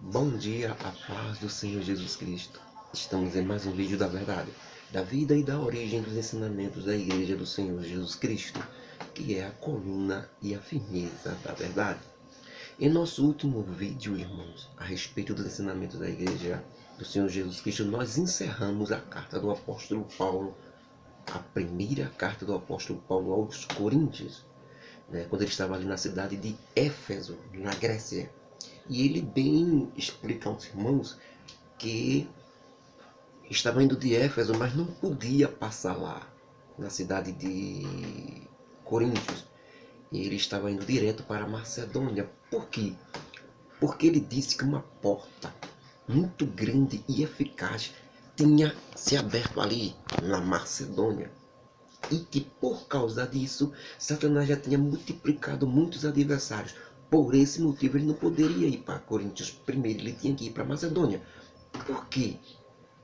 Bom dia, a paz do Senhor Jesus Cristo. Estamos em mais um vídeo da verdade, da vida e da origem dos ensinamentos da Igreja do Senhor Jesus Cristo, que é a coluna e a firmeza da verdade. Em nosso último vídeo, irmãos, a respeito dos ensinamentos da Igreja do Senhor Jesus Cristo, nós encerramos a carta do apóstolo Paulo, a primeira carta do apóstolo Paulo aos Coríntios, quando ele estava ali na cidade de Éfeso, na Grécia. E ele bem explica aos irmãos que estava indo de Éfeso, mas não podia passar lá, na cidade de Coríntios. E ele estava indo direto para Macedônia. Por quê? Porque ele disse que uma porta muito grande e eficaz tinha se aberto ali, na Macedônia. E que por causa disso, Satanás já tinha multiplicado muitos adversários. Por esse motivo, ele não poderia ir para Coríntios primeiro, ele tinha que ir para Macedônia. Por quê?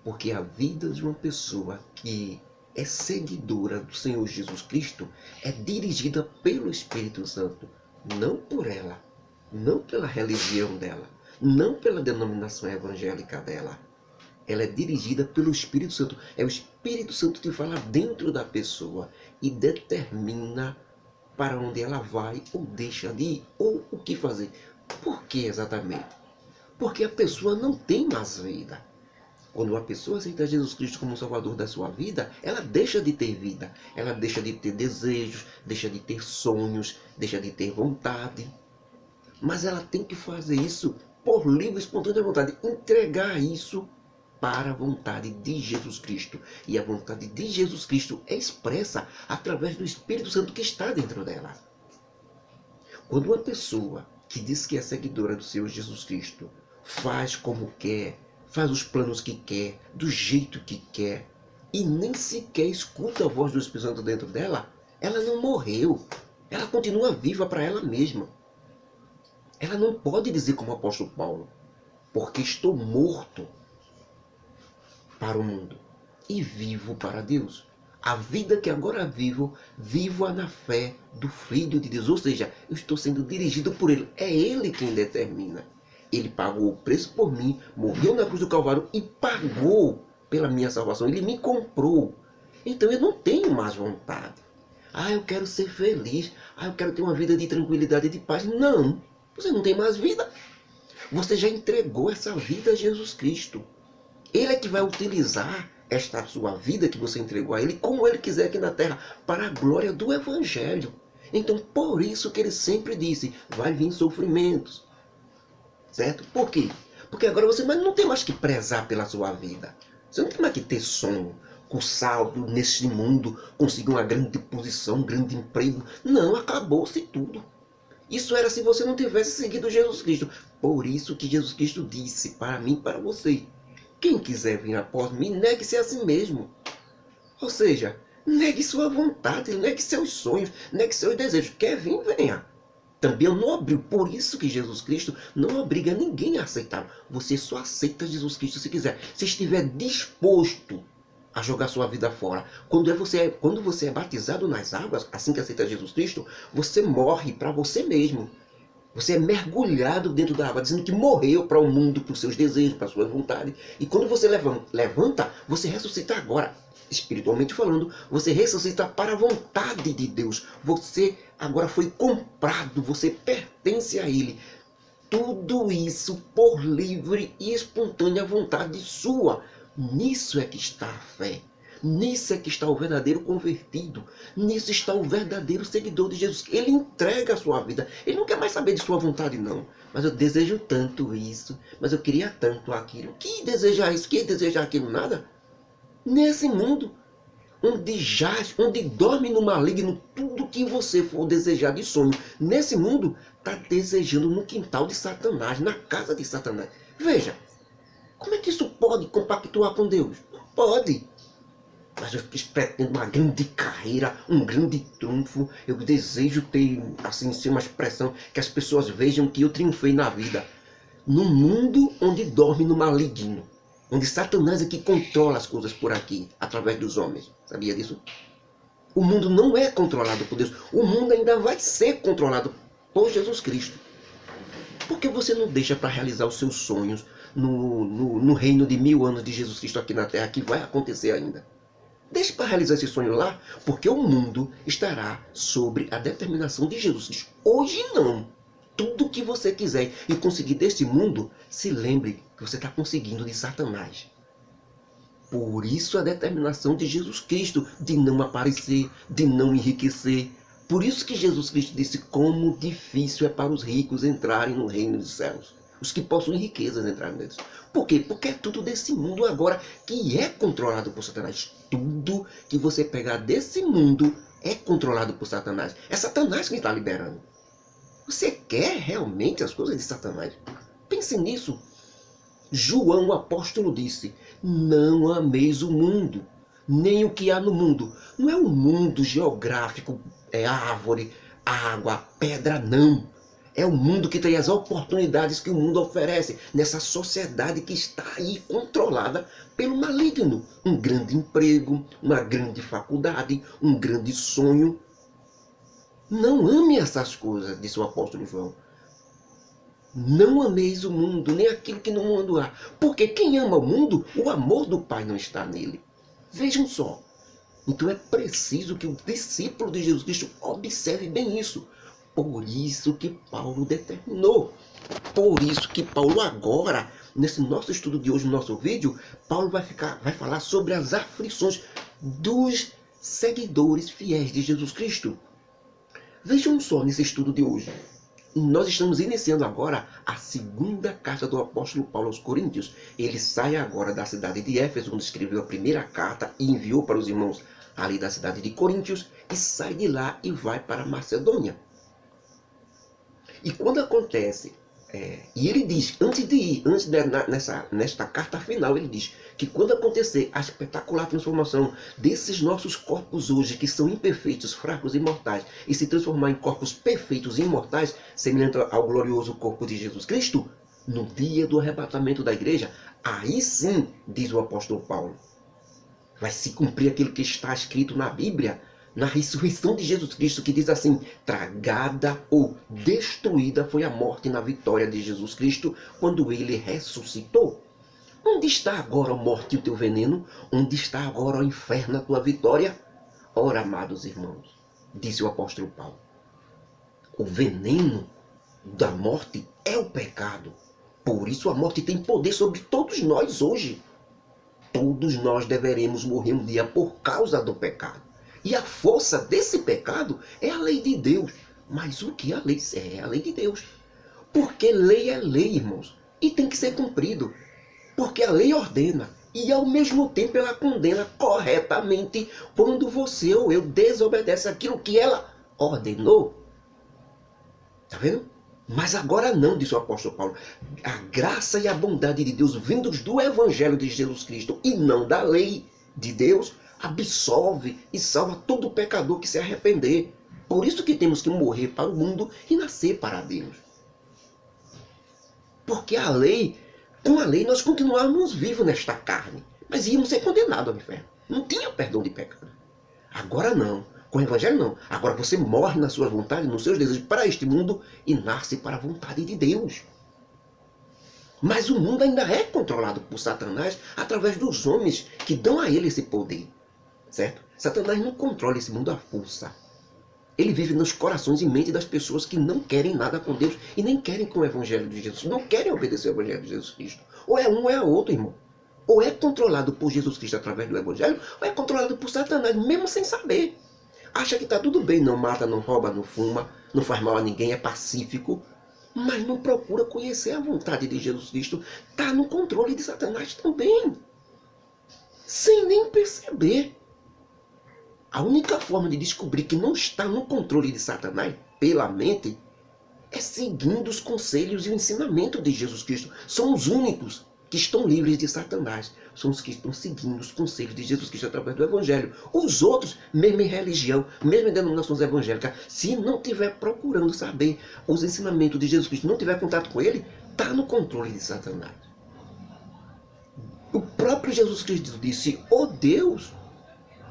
Porque a vida de uma pessoa que é seguidora do Senhor Jesus Cristo é dirigida pelo Espírito Santo, não por ela, não pela religião dela, não pela denominação evangélica dela. Ela é dirigida pelo Espírito Santo. É o Espírito Santo que fala dentro da pessoa e determina para onde ela vai ou deixa de ir, ou o que fazer. Por que exatamente? Porque a pessoa não tem mais vida. Quando uma pessoa aceita Jesus Cristo como Salvador da sua vida, ela deixa de ter vida. Ela deixa de ter desejos, deixa de ter sonhos, deixa de ter vontade. Mas ela tem que fazer isso por livre e espontânea vontade. Entregar isso para a vontade de Jesus Cristo. E a vontade de Jesus Cristo é expressa através do Espírito Santo que está dentro dela. Quando uma pessoa que diz que é seguidora do Senhor Jesus Cristo faz como quer, faz os planos que quer, do jeito que quer, e nem sequer escuta a voz do Espírito Santo dentro dela, ela não morreu. Ela continua viva para ela mesma. Ela não pode dizer como o apóstolo Paulo, porque estou morto para o mundo e vivo para Deus. A vida que agora vivo, vivo-a na fé do Filho de Deus. Ou seja, eu estou sendo dirigido por Ele. É Ele quem determina. Ele pagou o preço por mim, morreu na cruz do Calvário e pagou pela minha salvação. Ele me comprou. Então eu não tenho mais vontade. Eu quero ser feliz. Eu quero ter uma vida de tranquilidade e de paz. Não, você não tem mais vida. Você já entregou essa vida a Jesus Cristo. Ele é que vai utilizar esta sua vida que você entregou a Ele como Ele quiser aqui na terra, para a glória do Evangelho. Então, por isso que Ele sempre disse, vai vir sofrimentos. Certo? Por quê? Porque agora você não tem mais que prezar pela sua vida. Você não tem mais que ter sonho, com saldo neste mundo, conseguir uma grande posição, um grande emprego. Não, acabou-se tudo. Isso era se você não tivesse seguido Jesus Cristo. Por isso que Jesus Cristo disse para mim e para você, quem quiser vir após mim, negue-se a si mesmo. Ou seja, negue sua vontade, negue seus sonhos, negue seus desejos. Quer vir, venha. Também eu não obrigo. Por isso que Jesus Cristo não obriga ninguém a aceitar. Você só aceita Jesus Cristo se quiser. Se estiver disposto a jogar sua vida fora. Quando você é batizado nas águas, assim que aceita Jesus Cristo, você morre para você mesmo. Você é mergulhado dentro da água, dizendo que morreu para o mundo, para os seus desejos, para a sua vontade. E quando você levanta, você ressuscita agora. Espiritualmente falando, você ressuscita para a vontade de Deus. Você agora foi comprado, você pertence a Ele. Tudo isso por livre e espontânea vontade sua. Nisso é que está a fé. Nisso é que está o verdadeiro convertido. Nisso está o verdadeiro seguidor de Jesus. Ele entrega a sua vida. Ele não quer mais saber de sua vontade, não. Mas eu desejo tanto isso. Mas eu queria tanto aquilo. Que desejar isso? Que desejar aquilo? Nada. Nesse mundo, onde jaz, onde dorme no maligno tudo que você for desejar de sonho. Nesse mundo, está desejando no quintal de Satanás, na casa de Satanás. Veja, como é que isso pode compactuar com Deus? Não pode. Mas eu pretendo uma grande carreira, um grande triunfo. Eu desejo ter, assim, ser uma expressão que as pessoas vejam que eu triunfei na vida. Num mundo onde dorme no maligno. Onde Satanás é que controla as coisas por aqui, através dos homens. Sabia disso? O mundo não é controlado por Deus. O mundo ainda vai ser controlado por Jesus Cristo. Por que você não deixa para realizar os seus sonhos no reino de 1000 anos de Jesus Cristo aqui na Terra, que vai acontecer ainda? Deixe para realizar esse sonho lá, porque o mundo estará sobre a determinação de Jesus Cristo. Hoje não. Tudo que você quiser e conseguir deste mundo, se lembre que você está conseguindo de Satanás. Por isso a determinação de Jesus Cristo de não aparecer, de não enriquecer. Por isso que Jesus Cristo disse como difícil é para os ricos entrarem no reino dos céus. Os que possuem riquezas entrarem neles. Por quê? Porque é tudo desse mundo agora que é controlado por Satanás. Tudo que você pegar desse mundo é controlado por Satanás. É Satanás quem está liberando. Você quer realmente as coisas de Satanás? Pense nisso. João, o apóstolo, disse: não ameis o mundo, nem o que há no mundo. Não é um mundo geográfico, é árvore, água, pedra, não. É o mundo que tem as oportunidades que o mundo oferece nessa sociedade que está aí controlada pelo maligno. Um grande emprego, uma grande faculdade, um grande sonho. Não ame essas coisas, disse o apóstolo João. Não ameis o mundo, nem aquilo que no mundo há. Porque quem ama o mundo, o amor do Pai não está nele. Vejam só. Então é preciso que o discípulo de Jesus Cristo observe bem isso. Por isso que Paulo determinou. Por isso que Paulo agora, nesse nosso estudo de hoje, no nosso vídeo, Paulo vai falar sobre as aflições dos seguidores fiéis de Jesus Cristo. Vejam só nesse estudo de hoje. Nós estamos iniciando agora a segunda carta do apóstolo Paulo aos Coríntios. Ele sai agora da cidade de Éfeso, onde escreveu a primeira carta e enviou para os irmãos ali da cidade de Coríntios, e sai de lá e vai para Macedônia. E quando acontece, e ele diz, antes de ir, nesta carta final, ele diz que quando acontecer a espetacular transformação desses nossos corpos hoje, que são imperfeitos, fracos e mortais, e se transformar em corpos perfeitos e imortais, semelhante ao glorioso corpo de Jesus Cristo, no dia do arrebatamento da igreja, aí sim, diz o apóstolo Paulo, vai se cumprir aquilo que está escrito na Bíblia, na ressurreição de Jesus Cristo, que diz assim: tragada ou destruída foi a morte na vitória de Jesus Cristo, quando ele ressuscitou. Onde está agora a morte e o teu veneno? Onde está agora o inferno a tua vitória? Ora, amados irmãos, disse o apóstolo Paulo, o veneno da morte é o pecado. Por isso a morte tem poder sobre todos nós hoje. Todos nós deveremos morrer um dia por causa do pecado. E a força desse pecado é a lei de Deus. Mas o que a lei é? É a lei de Deus. Porque lei é lei, irmãos. E tem que ser cumprido. Porque a lei ordena. E ao mesmo tempo ela condena corretamente quando você ou eu desobedece aquilo que ela ordenou. Está vendo? Mas agora não, disse o apóstolo Paulo. A graça e a bondade de Deus vindos do Evangelho de Jesus Cristo e não da lei de Deus absolve e salva todo pecador que se arrepender. Por isso que temos que morrer para o mundo e nascer para Deus. Porque a lei, com a lei nós continuávamos vivos nesta carne, mas íamos ser condenados ao inferno. Não tinha perdão de pecado. Agora não. Com o Evangelho não. Agora você morre nas suas vontades, nos seus desejos para este mundo e nasce para a vontade de Deus. Mas o mundo ainda é controlado por Satanás através dos homens que dão a ele esse poder. Certo? Satanás não controla esse mundo à força. Ele vive nos corações e mente das pessoas que não querem nada com Deus e nem querem com o Evangelho de Jesus. Não querem obedecer ao Evangelho de Jesus Cristo. Ou é um ou é outro, irmão. Ou é controlado por Jesus Cristo através do Evangelho, ou é controlado por Satanás, mesmo sem saber. Acha que está tudo bem, não mata, não rouba, não fuma, não faz mal a ninguém, é pacífico. Mas não procura conhecer a vontade de Jesus Cristo. Está no controle de Satanás também. Sem nem perceber. A única forma de descobrir que não está no controle de Satanás pela mente é seguindo os conselhos e o ensinamento de Jesus Cristo. São os únicos que estão livres de Satanás. São os que estão seguindo os conselhos de Jesus Cristo através do Evangelho. Os outros, mesmo em religião, mesmo em denominações evangélicas, se não estiver procurando saber os ensinamentos de Jesus Cristo, não tiver contato com ele, está no controle de Satanás. O próprio Jesus Cristo disse: ó Deus,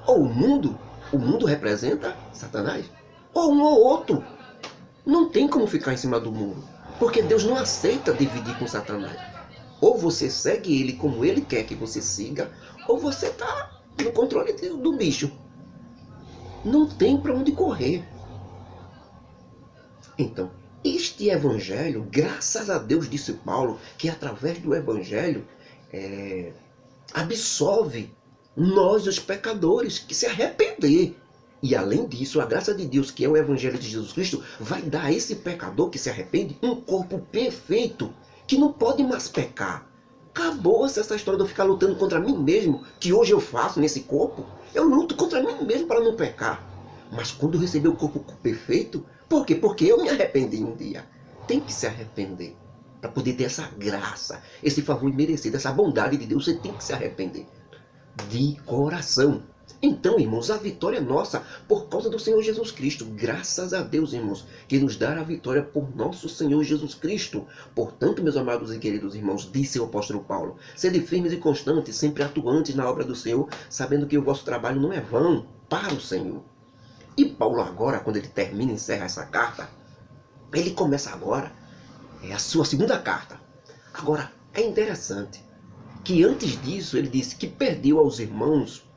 ou o mundo representa Satanás, ou um ou outro. Não tem como ficar em cima do muro. Porque Deus não aceita dividir com Satanás. Ou você segue ele como ele quer que você siga, ou você está no controle do bicho. Não tem para onde correr. Então, este evangelho, graças a Deus, disse Paulo, que através do evangelho absolve nós, os pecadores, que se arrepender. E além disso, a graça de Deus, que é o evangelho de Jesus Cristo, vai dar a esse pecador que se arrepende um corpo perfeito, que não pode mais pecar. Acabou-se essa história de eu ficar lutando contra mim mesmo, que hoje eu faço nesse corpo. Eu luto contra mim mesmo para não pecar. Mas quando eu receber o corpo perfeito, por quê? Porque eu me arrependi um dia. Tem que se arrepender. Para poder ter essa graça, esse favor imerecido, essa bondade de Deus, você tem que se arrepender. De coração. Então, irmãos, a vitória é nossa por causa do Senhor Jesus Cristo. Graças a Deus, irmãos, que nos dá a vitória por nosso Senhor Jesus Cristo. Portanto, meus amados e queridos irmãos, disse o apóstolo Paulo, sede firmes e constantes, sempre atuantes na obra do Senhor, sabendo que o vosso trabalho não é vão para o Senhor. E Paulo agora, quando ele termina e encerra essa carta, ele começa agora, a sua segunda carta. Agora, é interessante que antes disso ele disse que perdeu aos irmãos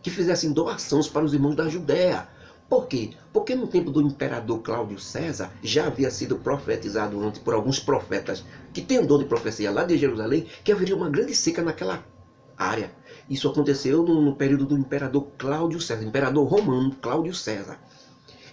que fizessem doações para os irmãos da Judéia. Por quê? Porque no tempo do imperador Cláudio César já havia sido profetizado antes por alguns profetas que têm dom de profecia lá de Jerusalém, que haveria uma grande seca naquela área. Isso aconteceu no período do imperador Cláudio César, imperador romano Cláudio César.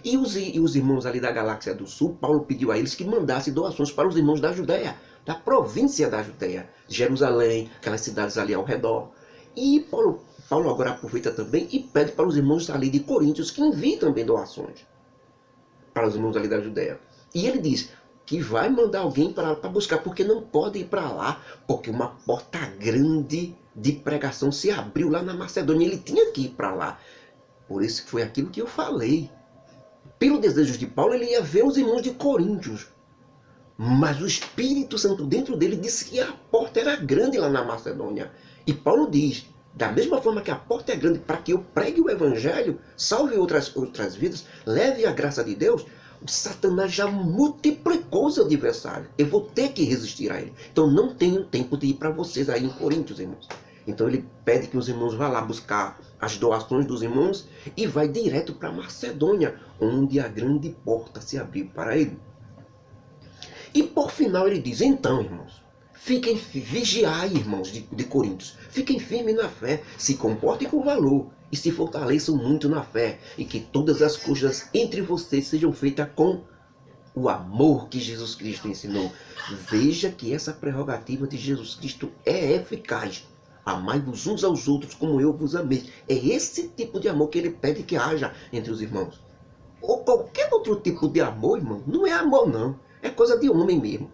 E os irmãos ali da Galáxia do Sul, Paulo pediu a eles que mandassem doações para os irmãos da Judéia, da província da Judéia, Jerusalém, aquelas cidades ali ao redor. E Paulo agora aproveita também e pede para os irmãos ali de Coríntios que enviem também doações para os irmãos ali da Judéia. E ele diz que vai mandar alguém para buscar, porque não pode ir para lá, porque uma porta grande de pregação se abriu lá na Macedônia. Ele tinha que ir para lá. Por isso foi aquilo que eu falei. Pelo desejo de Paulo, ele ia ver os irmãos de Coríntios. Mas o Espírito Santo dentro dele disse que a porta era grande lá na Macedônia. E Paulo diz, da mesma forma que a porta é grande para que eu pregue o Evangelho, salve outras vidas, leve a graça de Deus, o Satanás já multiplicou os adversários. Eu vou ter que resistir a ele. Então não tenho tempo de ir para vocês aí em Coríntios, irmãos. Então ele pede que os irmãos vá lá buscar as doações dos irmãos e vai direto para Macedônia, onde a grande porta se abriu para ele. E por final ele diz, então, irmãos, vigiai, irmãos de Coríntios, fiquem firmes na fé, se comportem com valor e se fortaleçam muito na fé, e que todas as coisas entre vocês sejam feitas com o amor que Jesus Cristo ensinou. Veja que essa prerrogativa de Jesus Cristo é eficaz. Amai-vos uns aos outros como eu vos amei. É esse tipo de amor que ele pede que haja entre os irmãos. Ou qualquer outro tipo de amor, irmão, não é amor não. É coisa de homem mesmo.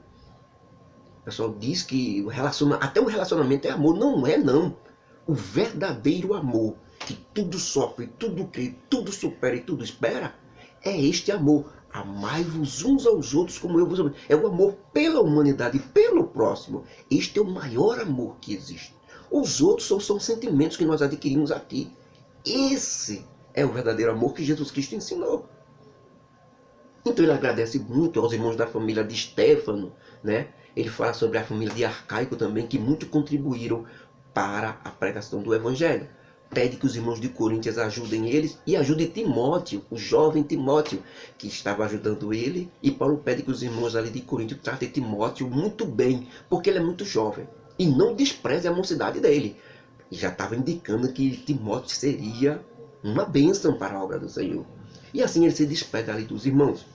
O pessoal diz que até o relacionamento é amor. Não é não. O verdadeiro amor, que tudo sofre, tudo crê, tudo supera e tudo espera, é este amor. Amai-vos uns aos outros como eu vos amei. É o amor pela humanidade, pelo próximo. Este é o maior amor que existe. Os outros são sentimentos que nós adquirimos aqui. Esse é o verdadeiro amor que Jesus Cristo ensinou. Então ele agradece muito aos irmãos da família de Estéfano, né? Ele fala sobre a família de Arcaico também, que muito contribuíram para a pregação do Evangelho. Pede que os irmãos de Coríntios ajudem eles e ajude Timóteo, o jovem Timóteo, que estava ajudando ele. E Paulo pede que os irmãos ali de Coríntios tratem Timóteo muito bem, porque ele é muito jovem. E não despreze a mocidade dele. E já estava indicando que Timóteo seria uma bênção para a obra do Senhor. E assim ele se despede ali dos irmãos.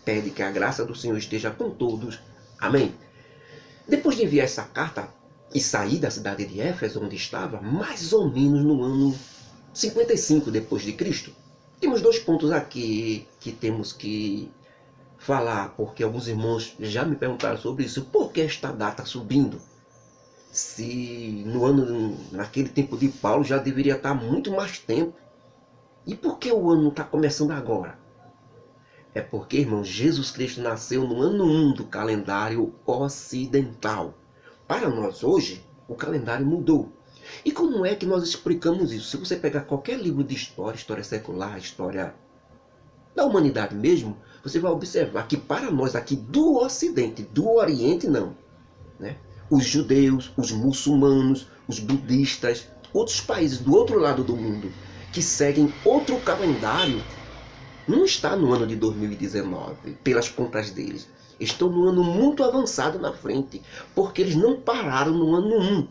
Pede que a graça do Senhor esteja com todos. Amém. Depois de enviar essa carta e sair da cidade de Éfeso, onde estava, mais ou menos no ano 55 depois de Cristo, temos dois pontos aqui que temos que falar, porque alguns irmãos já me perguntaram sobre isso. Por que esta data subindo? Se naquele tempo de Paulo já deveria estar muito mais tempo. E por que o ano está começando agora? É porque, irmão, Jesus Cristo nasceu no ano 1 do calendário ocidental. Para nós hoje, o calendário mudou. E como é que nós explicamos isso? Se você pegar qualquer livro de história, história secular, história da humanidade mesmo, você vai observar que para nós aqui do Ocidente, do Oriente não, né? Os judeus, os muçulmanos, os budistas, outros países do outro lado do mundo, que seguem outro calendário, não está no ano de 2019, pelas contas deles. Estão no ano muito avançado na frente, porque eles não pararam no ano 1.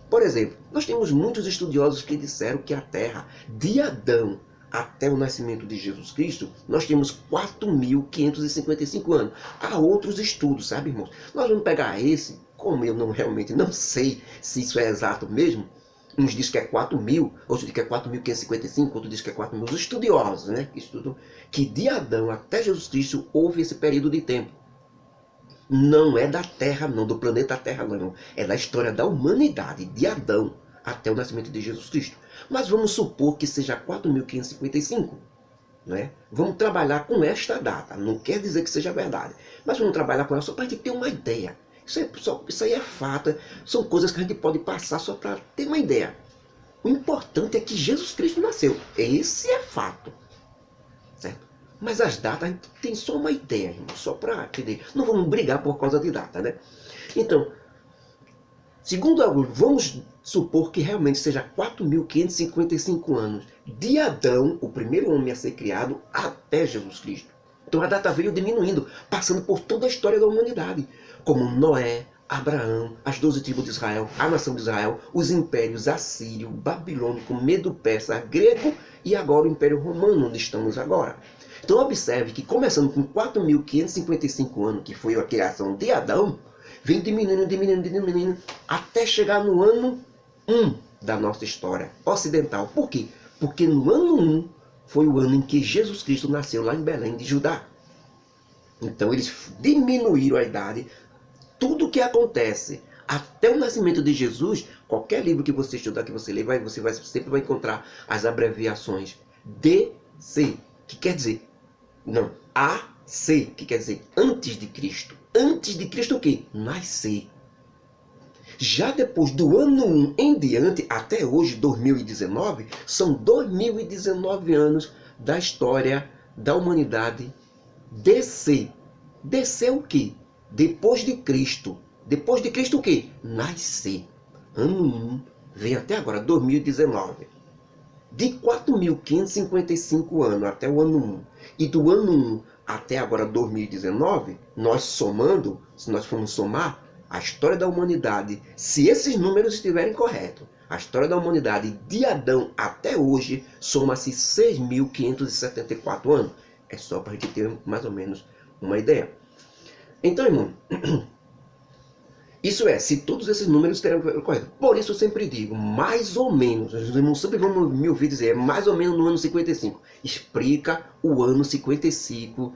Por exemplo, nós temos muitos estudiosos que disseram que a Terra, de Adão até o nascimento de Jesus Cristo, nós temos 4.555 anos. Há outros estudos, sabe, irmãos? Nós vamos pegar esse, como eu realmente não sei se isso é exato mesmo. Uns dizem que é 4.000, outros dizem que é 4.555, outros dizem que é 4.000. Os estudiosos, né, que estudam que de Adão até Jesus Cristo houve esse período de tempo. Não é da Terra, não, do planeta Terra, não. É da história da humanidade, de Adão até o nascimento de Jesus Cristo. Mas vamos supor que seja 4.555. Né? Vamos trabalhar com esta data. Não quer dizer que seja verdade. Mas vamos trabalhar com ela só para a gente ter uma ideia. Isso aí é fato. São coisas que a gente pode passar só para ter uma ideia. O importante é que Jesus Cristo nasceu. Esse é fato. Certo? Mas as datas, a gente tem só uma ideia, irmão, só para entender. Não vamos brigar por causa de data, né? Então, segundo alguns, vamos supor que realmente seja 4.555 anos de Adão, o primeiro homem a ser criado, até Jesus Cristo. Então a data veio diminuindo, passando por toda a história da humanidade, como Noé, Abraão, as 12 tribos de Israel, a nação de Israel, os impérios assírio, babilônico, medo-persa, grego e agora o Império Romano, onde estamos agora. Então observe que começando com 4.555 anos, que foi a criação de Adão, vem diminuindo, até chegar no ano 1 da nossa história ocidental. Por quê? Porque no ano 1 foi o ano em que Jesus Cristo nasceu lá em Belém de Judá. Então eles diminuíram a idade. Tudo o que acontece até o nascimento de Jesus, qualquer livro que você estudar, que você ler, você sempre vai encontrar as abreviações DC, que quer dizer, não, AC, que quer dizer antes de Cristo. Antes de Cristo o quê? Nascer. Já depois do ano 1 em diante, até hoje, 2019, são 2019 anos da história da humanidade DC. DC é o quê? Depois de Cristo. Depois de Cristo o quê? Nascer. Ano 1 vem até agora, 2019. De 4.555 anos até o ano 1 e do ano 1 até agora 2019, nós somando, se nós formos somar, a história da humanidade, se esses números estiverem corretos, a história da humanidade de Adão até hoje soma-se 6.574 anos. É só para a gente ter mais ou menos uma ideia. Então, irmão, isso é, se todos esses números estiverem corretos. Por isso eu sempre digo, mais ou menos, os irmãos sempre vão me ouvir dizer, mais ou menos no ano 55. Explica o ano 55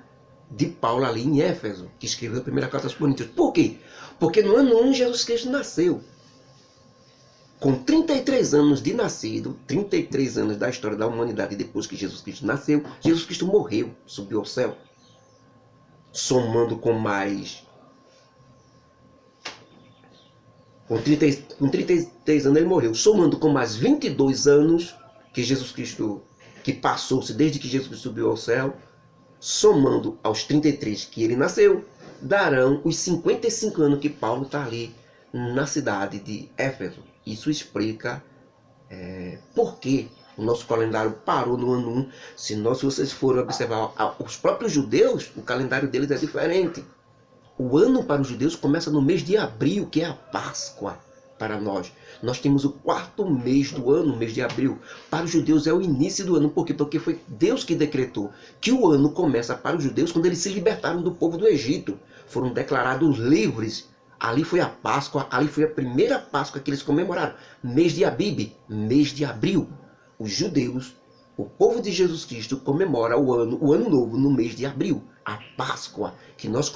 de Paulo ali em Éfeso, que escreveu a primeira carta aos Coríntios. Por quê? Porque no ano 1 Jesus Cristo nasceu. Com 33 anos de nascido, 33 anos da história da humanidade depois que Jesus Cristo nasceu, Jesus Cristo morreu, subiu ao céu. Somando com mais... Com 33 anos ele morreu. Somando com mais 22 anos que Jesus Cristo, que passou-se desde que Jesus Cristo subiu ao céu, somando aos 33 que ele nasceu, darão os 55 anos que Paulo está ali na cidade de Éfeso. Isso explica por que o nosso calendário parou no ano 1. Se vocês forem observar os próprios judeus, o calendário deles é diferente. O ano para os judeus começa no mês de abril, que é a Páscoa para nós. Nós temos o 4º mês do ano, o mês de abril. Para os judeus é o início do ano. Por quê? Porque foi Deus que decretou que o ano começa para os judeus quando eles se libertaram do povo do Egito. Foram declarados livres. Ali foi a Páscoa, ali foi a primeira Páscoa que eles comemoraram. Mês de Abib, mês de abril. Os judeus, o povo de Jesus Cristo, comemora o ano novo no mês de abril. A Páscoa, que nós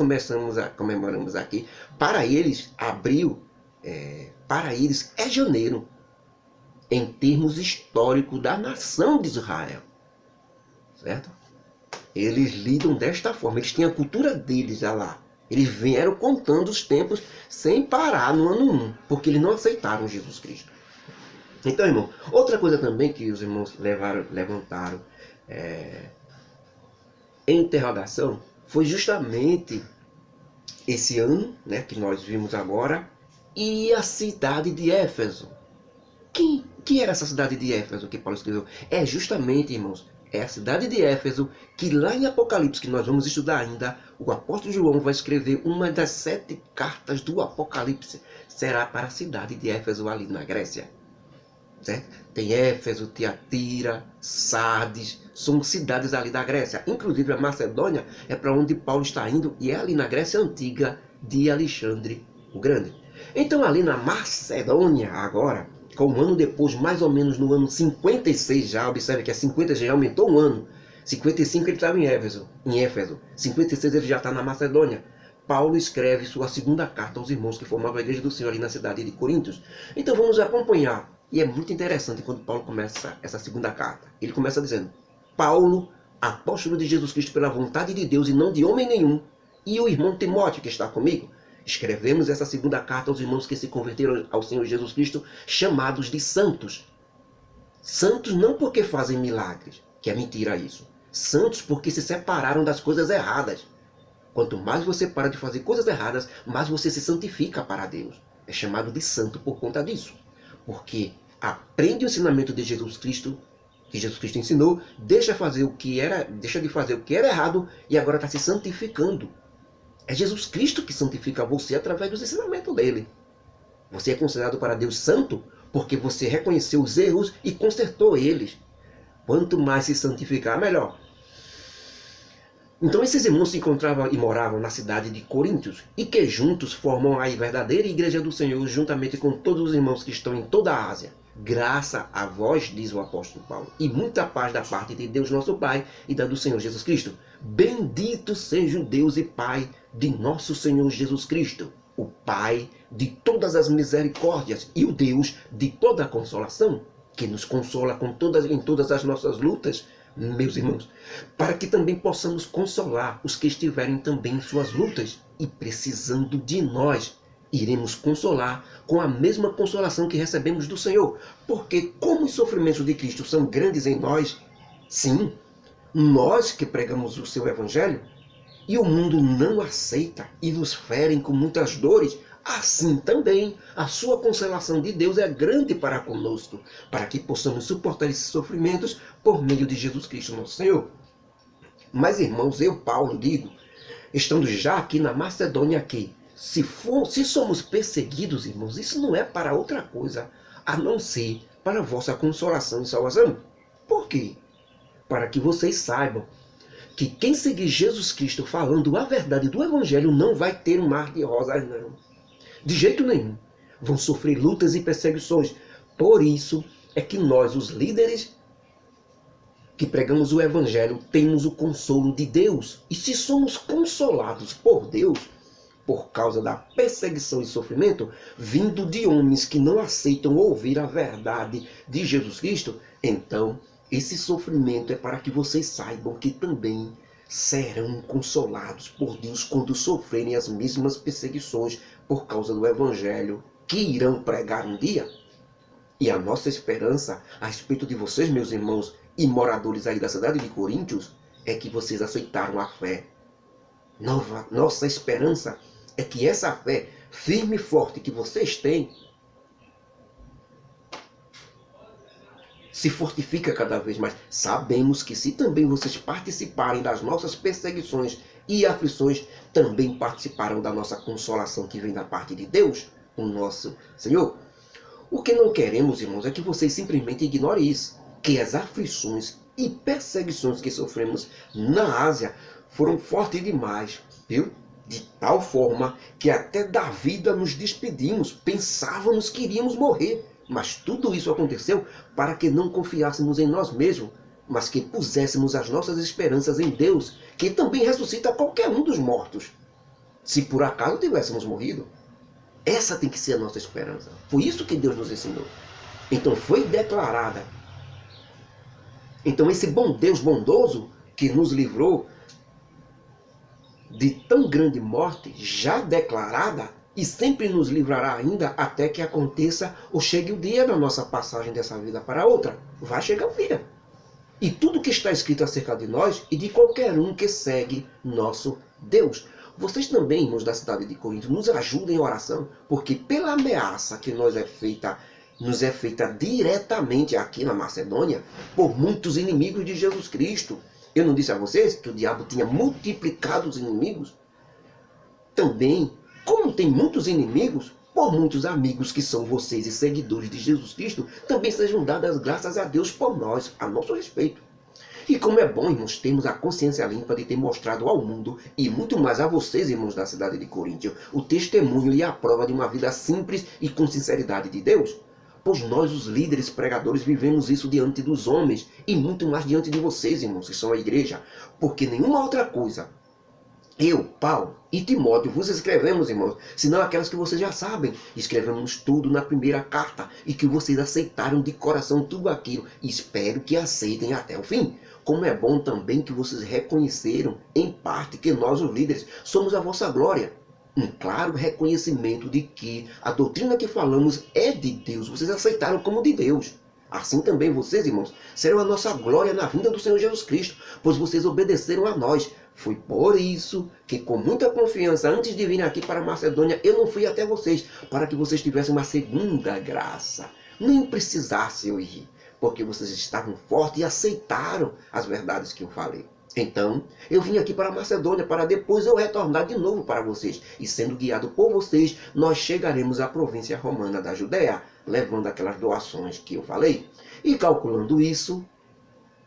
comemoramos aqui. Para eles, abril, para eles é janeiro. Em termos históricos da nação de Israel. Certo? Eles lidam desta forma. Eles têm a cultura deles já lá. Eles vieram contando os tempos sem parar no ano 1. Porque eles não aceitaram Jesus Cristo. Então, irmão, outra coisa também que os irmãos levantaram interrogação foi justamente esse ano, né, que nós vimos agora, e a cidade de Éfeso. Que era essa cidade de Éfeso que Paulo escreveu? É justamente, irmãos, é a cidade de Éfeso que lá em Apocalipse, que nós vamos estudar ainda, o apóstolo João vai escrever uma das 7 cartas do Apocalipse. Será para a cidade de Éfeso ali na Grécia. Certo? Tem Éfeso, Tiatira, Sardes, são cidades ali da Grécia. Inclusive a Macedônia é para onde Paulo está indo e é ali na Grécia Antiga de Alexandre o Grande. Então ali na Macedônia agora, com um ano depois, mais ou menos no ano 56 já, observe que a 50 já aumentou um ano. 55 ele estava em Éfeso. 56 ele já está na Macedônia. Paulo escreve sua segunda carta aos irmãos que formavam a igreja do Senhor ali na cidade de Coríntios. Então vamos acompanhar. E é muito interessante quando Paulo começa essa segunda carta. Ele começa dizendo: Paulo, apóstolo de Jesus Cristo pela vontade de Deus e não de homem nenhum, e o irmão Timóteo que está comigo, escrevemos essa segunda carta aos irmãos que se converteram ao Senhor Jesus Cristo, chamados de santos. Santos não porque fazem milagres, que é mentira isso. Santos porque se separaram das coisas erradas. Quanto mais você para de fazer coisas erradas, mais você se santifica para Deus. É chamado de santo por conta disso. Porque aprende o ensinamento de Jesus Cristo, que Jesus Cristo ensinou, deixa de fazer o que era errado e agora está se santificando. É Jesus Cristo que santifica você através dos ensinamentos dele. Você é considerado para Deus santo porque você reconheceu os erros e consertou eles. Quanto mais se santificar, melhor. Então esses irmãos se encontravam e moravam na cidade de Coríntios, e que juntos formam a verdadeira igreja do Senhor, juntamente com todos os irmãos que estão em toda a Ásia. Graça a vós, diz o apóstolo Paulo, e muita paz da parte de Deus nosso Pai e da do Senhor Jesus Cristo. Bendito seja o Deus e Pai de nosso Senhor Jesus Cristo, o Pai de todas as misericórdias e o Deus de toda a consolação, que nos consola em todas as nossas lutas, meus irmãos, para que também possamos consolar os que estiverem também em suas lutas e precisando de nós. Iremos consolar com a mesma consolação que recebemos do Senhor, porque como os sofrimentos de Cristo são grandes em nós, sim, nós que pregamos o seu evangelho, e o mundo não aceita e nos ferem com muitas dores, assim também a sua consolação de Deus é grande para conosco, para que possamos suportar esses sofrimentos por meio de Jesus Cristo, nosso Senhor. Mas, irmãos, eu, Paulo, digo, estando já aqui na Macedônia, aqui, se somos perseguidos, irmãos, isso não é para outra coisa, a não ser para a vossa consolação e salvação. Por quê? Para que vocês saibam que quem seguir Jesus Cristo falando a verdade do Evangelho não vai ter um mar de rosas, não. De jeito nenhum. Vão sofrer lutas e perseguições. Por isso é que nós, os líderes que pregamos o Evangelho, temos o consolo de Deus. E se somos consolados por Deus, por causa da perseguição e sofrimento, vindo de homens que não aceitam ouvir a verdade de Jesus Cristo, então esse sofrimento é para que vocês saibam que também serão consolados por Deus quando sofrerem as mesmas perseguições por causa do Evangelho que irão pregar um dia. E a nossa esperança a respeito de vocês, meus irmãos, e moradores aí da cidade de Coríntios, é que vocês aceitaram a fé. Nossa esperança é que essa fé firme e forte que vocês têm se fortifica cada vez mais. Sabemos que se também vocês participarem das nossas perseguições e aflições, também participarão da nossa consolação que vem da parte de Deus, o nosso Senhor. O que não queremos, irmãos, é que vocês simplesmente ignorem isso, que as aflições e perseguições que sofremos na Ásia foram fortes demais, viu? De tal forma que até da vida nos despedimos, pensávamos que iríamos morrer. Mas tudo isso aconteceu para que não confiássemos em nós mesmos, mas que puséssemos as nossas esperanças em Deus, que também ressuscita qualquer um dos mortos, se por acaso tivéssemos morrido. Essa tem que ser a nossa esperança. Foi isso que Deus nos ensinou. Então foi declarada. Então esse bom Deus bondoso que nos livrou de tão grande morte, já declarada, e sempre nos livrará ainda até que aconteça ou chegue o dia da nossa passagem dessa vida para outra. Vai chegar o dia. e tudo que está escrito acerca de nós e de qualquer um que segue nosso Deus. Vocês também, irmãos da cidade de Corinto, nos ajudem em oração, porque pela ameaça que nos é feita diretamente aqui na Macedônia, por muitos inimigos de Jesus Cristo. Eu não disse a vocês que o diabo tinha multiplicado os inimigos? Também, como tem muitos inimigos, por muitos amigos que são vocês e seguidores de Jesus Cristo, também sejam dadas graças a Deus por nós, a nosso respeito. E como é bom, irmãos, termos a consciência limpa de ter mostrado ao mundo, e muito mais a vocês, irmãos da cidade de Coríntio, o testemunho e a prova de uma vida simples e com sinceridade de Deus. Pois nós, os líderes pregadores, vivemos isso diante dos homens, e muito mais diante de vocês, irmãos, que são a igreja. Porque nenhuma outra coisa eu, Paulo e Timóteo vos escrevemos, irmãos, senão aquelas que vocês já sabem. Escrevemos tudo na primeira carta e que vocês aceitaram de coração tudo aquilo. E espero que aceitem até o fim. Como é bom também que vocês reconheceram, em parte, que nós, os líderes, somos a vossa glória. Um claro reconhecimento de que a doutrina que falamos é de Deus. Vocês aceitaram como de Deus. Assim também vocês, irmãos, serão a nossa glória na vinda do Senhor Jesus Cristo, pois vocês obedeceram a nós. Foi por isso que, com muita confiança, antes de vir aqui para a Macedônia, eu não fui até vocês, para que vocês tivessem uma segunda graça. Nem precisasse eu ir, porque vocês estavam fortes e aceitaram as verdades que eu falei. Então, eu vim aqui para a Macedônia, para depois eu retornar de novo para vocês. E sendo guiado por vocês, nós chegaremos à província romana da Judéia, levando aquelas doações que eu falei. E calculando isso,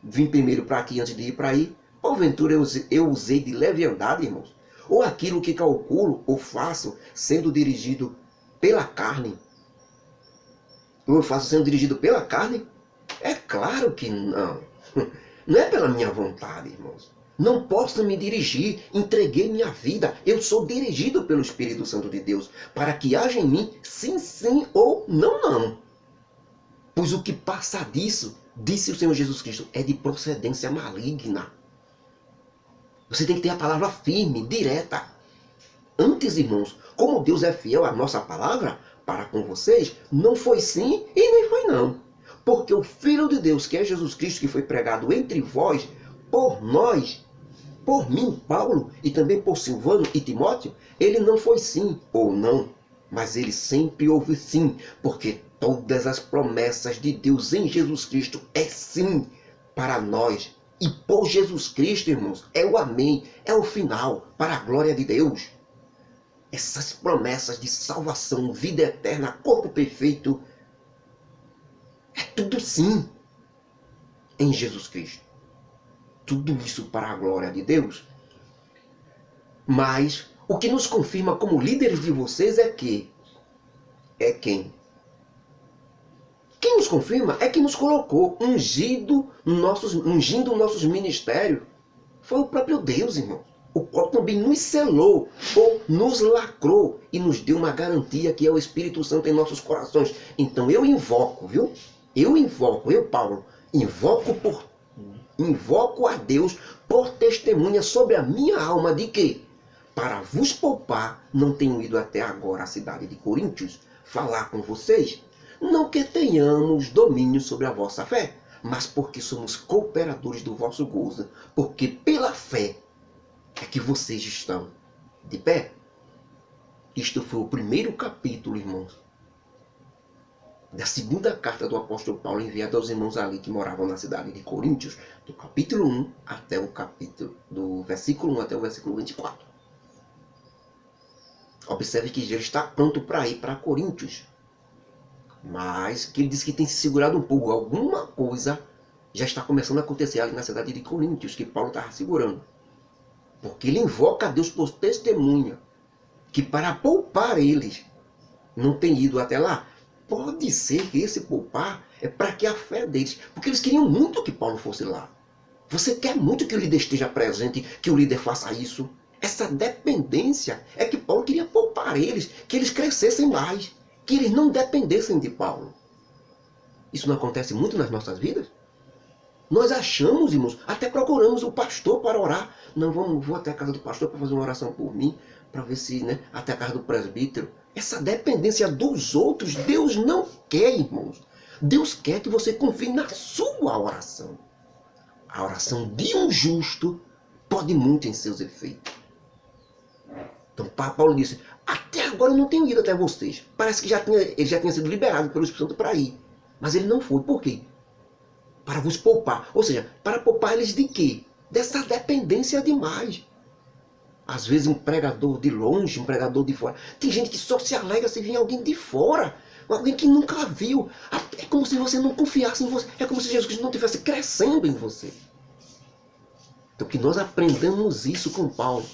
vim primeiro para aqui antes de ir para aí. Porventura eu usei de leviandade, irmãos? Ou aquilo que calculo ou faço sendo dirigido pela carne? Ou eu faço sendo dirigido pela carne? É claro que não. Não é pela minha vontade, irmãos. Não posso me dirigir, entreguei minha vida. Eu sou dirigido pelo Espírito Santo de Deus, para que haja em mim sim, sim ou não, não. Pois o que passa disso, disse o Senhor Jesus Cristo, é de procedência maligna. Você tem que ter a palavra firme, direta. Antes, irmãos, como Deus é fiel à nossa palavra, para com vocês, não foi sim e nem foi não. Porque o Filho de Deus, que é Jesus Cristo, que foi pregado entre vós, por nós, por mim, Paulo, e também por Silvano e Timóteo, ele não foi sim ou não, mas ele sempre houve sim, porque todas as promessas de Deus em Jesus Cristo é sim para nós. E por Jesus Cristo, irmãos, é o amém, é o final, para a glória de Deus. Essas promessas de salvação, vida eterna, corpo perfeito, é tudo sim em Jesus Cristo. Tudo isso para a glória de Deus. Mas o que nos confirma como líderes de vocês é que quem? Quem nos confirma é que nos colocou ungindo nossos ministérios. Foi o próprio Deus, irmão. O qual também nos selou ou nos lacrou e nos deu uma garantia que é o Espírito Santo em nossos corações. Então eu invoco, viu? Eu, Paulo, invoco a Deus por testemunha sobre a minha alma de que, para vos poupar, não tenho ido até agora à cidade de Coríntios falar com vocês. Não que tenhamos domínio sobre a vossa fé, mas porque somos cooperadores do vosso gozo, porque pela fé é que vocês estão de pé. Isto foi o primeiro capítulo, irmãos, da segunda carta do apóstolo Paulo enviada aos irmãos ali que moravam na cidade de Coríntios, do capítulo 1 até o capítulo, do versículo 1 até o versículo 24. Observe que já está pronto para ir para Coríntios. Mas que ele diz que tem se segurado um pouco. Alguma coisa já está começando a acontecer ali na cidade de Coríntios, que Paulo estava segurando. Porque ele invoca a Deus por testemunha, que para poupar eles, não tem ido até lá. Pode ser que esse poupar é para que a fé deles, porque eles queriam muito que Paulo fosse lá. Você quer muito que o líder esteja presente, que o líder faça isso. Essa dependência é que Paulo queria poupar eles, que eles crescessem mais, que eles não dependessem de Paulo. Isso não acontece muito nas nossas vidas? Nós achamos, irmãos, até procuramos o pastor para orar. Não, vou até a casa do pastor para fazer uma oração por mim, para ver se, até a casa do presbítero. Essa dependência dos outros, Deus não quer, irmãos. Deus quer que você confie na sua oração. A oração de um justo pode muito em seus efeitos. Então Paulo disse, até agora eu não tenho ido até vocês. Parece que ele já tinha sido liberado pelo Espírito Santo para ir. Mas ele não foi. Por quê? Para vos poupar. Ou seja, para poupar eles de quê? Dessa dependência demais. Às vezes um pregador de longe, um pregador de fora. Tem gente que só se alegra se vir alguém de fora. Alguém que nunca viu. É como se você não confiasse em você. É como se Jesus Cristo não estivesse crescendo em você. Então que nós aprendamos isso com Paulo.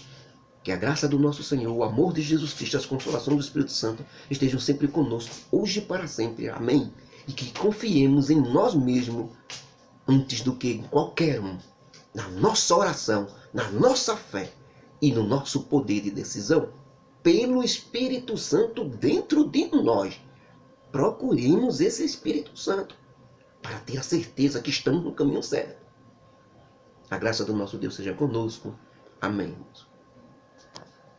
Que a graça do nosso Senhor, o amor de Jesus Cristo, as consolações do Espírito Santo estejam sempre conosco, hoje e para sempre. Amém. E que confiemos em nós mesmos antes do que em qualquer um. Na nossa oração, na nossa fé e no nosso poder de decisão. Pelo Espírito Santo dentro de nós. Procuremos esse Espírito Santo para ter a certeza que estamos no caminho certo. A graça do nosso Deus seja conosco. Amém.